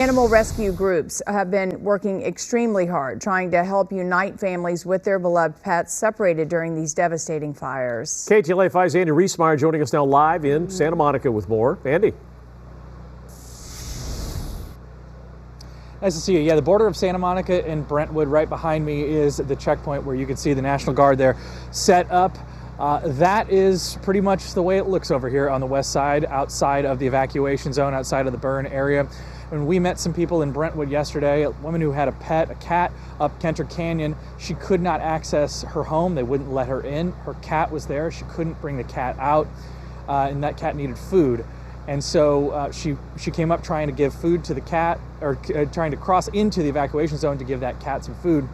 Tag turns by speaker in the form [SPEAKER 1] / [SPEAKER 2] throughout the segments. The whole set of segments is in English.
[SPEAKER 1] Animal rescue groups have been working extremely hard trying to help unite families with their beloved pets separated during these devastating fires.
[SPEAKER 2] KTLA 5's Andy Reesmeyer joining us now live in Santa Monica with more. Andy.
[SPEAKER 3] Nice to see you. Yeah, the border of Santa Monica and Brentwood, right behind me is the checkpoint where you can see the National Guard there set up. That is pretty much the way it looks over here on the west side, outside of the evacuation zone, outside of the burn area. When we met some people in Brentwood yesterday, a woman who had a pet, a cat, up Kentra Canyon, she could not access her home. They wouldn't let her in. Her cat was there. She couldn't bring the cat out, and that cat needed food. And so she came up trying to give food to the cat, or trying to cross into the evacuation zone to give that cat some food.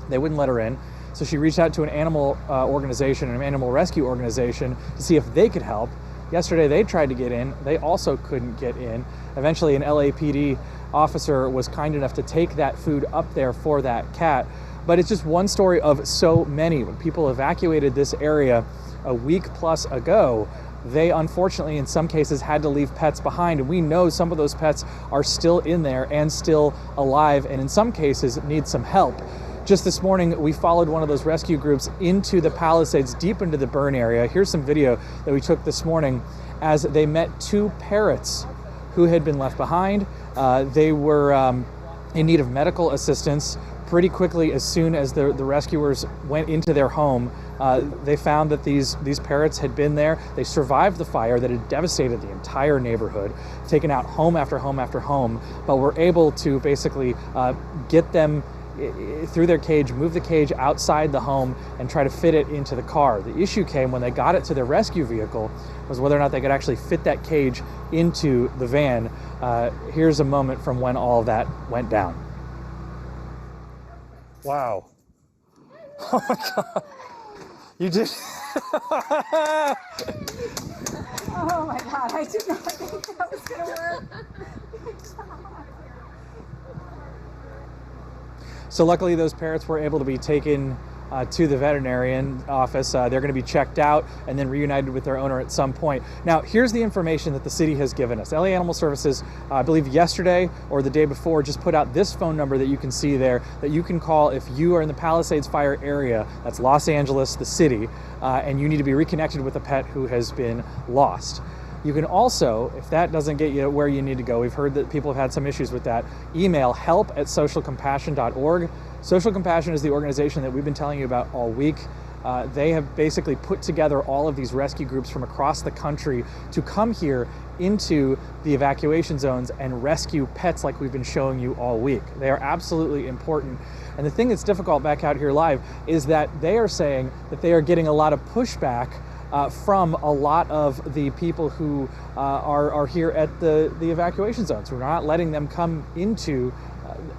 [SPEAKER 3] They wouldn't let her in. So she reached out to an animal organization, an animal rescue organization, to see if they could help. Yesterday they tried to get in. They also couldn't get in. Eventually an LAPD officer was kind enough to take that food up there for that cat. But it's just one story of so many. When people evacuated this area a week plus ago, they unfortunately in some cases had to leave pets behind, and we know some of those pets are still in there and still alive, and in some cases need some help. Just this morning, we followed one of those rescue groups into the Palisades, deep into the burn area. Here's some video that we took this morning as they met two parrots who had been left behind. They were in need of medical assistance. Pretty quickly, as soon as the rescuers went into their home, they found that these parrots had been there. They survived the fire that had devastated the entire neighborhood, taken out home after home after home, but were able to basically get them through their cage, move the cage outside the home, and try to fit it into the car. The issue came when they got it to their rescue vehicle was whether or not they could actually fit that cage into the van. Here's a moment from when all of that went down. Wow. Oh my God. You did.
[SPEAKER 1] Oh my God, I did not think that was going to work.
[SPEAKER 3] So luckily those parrots were able to be taken to the veterinarian office. They're going to be checked out and then reunited with their owner at some point. Now, here's the information that the city has given us. LA Animal Services, I believe yesterday or the day before, just put out this phone number that you can see there that you can call if you are in the Palisades fire area. That's Los Angeles, the city, and you need to be reconnected with a pet who has been lost. You can also, if that doesn't get you where you need to go, we've heard that people have had some issues with that, email help@socialcompassion.org. Social Compassion is the organization that we've been telling you about all week. They have basically put together all of these rescue groups from across the country to come here into the evacuation zones and rescue pets like we've been showing you all week. They are absolutely important. And the thing that's difficult back out here live is that they are saying that they are getting a lot of pushback from a lot of the people who are here at the evacuation zones. We're not letting them come into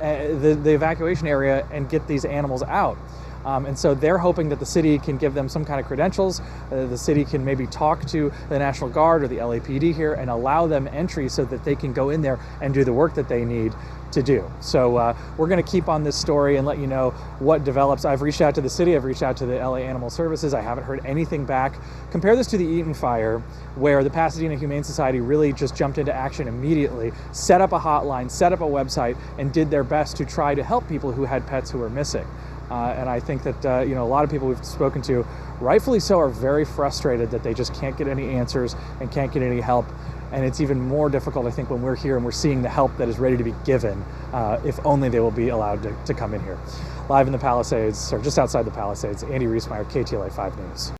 [SPEAKER 3] the evacuation area and get these animals out. And so they're hoping that the city can give them some kind of credentials. The city can maybe talk to the National Guard or the LAPD here and allow them entry so that they can go in there and do the work that they need to do. So we're going to keep on this story and let you know what develops. I've reached out to the city, I've reached out to the LA Animal Services. I haven't heard anything back. Compare this to the Eaton fire, where the Pasadena Humane Society really just jumped into action immediately, set up a hotline, set up a website, and did their best to try to help people who had pets who were missing. And I think that a lot of people we've spoken to, rightfully so, are very frustrated that they just can't get any answers and can't get any help. And it's even more difficult, I think, when we're here and we're seeing the help that is ready to be given, if only they will be allowed to come in here. Live in the Palisades, or just outside the Palisades, Andy Reesmeyer, KTLA 5 News.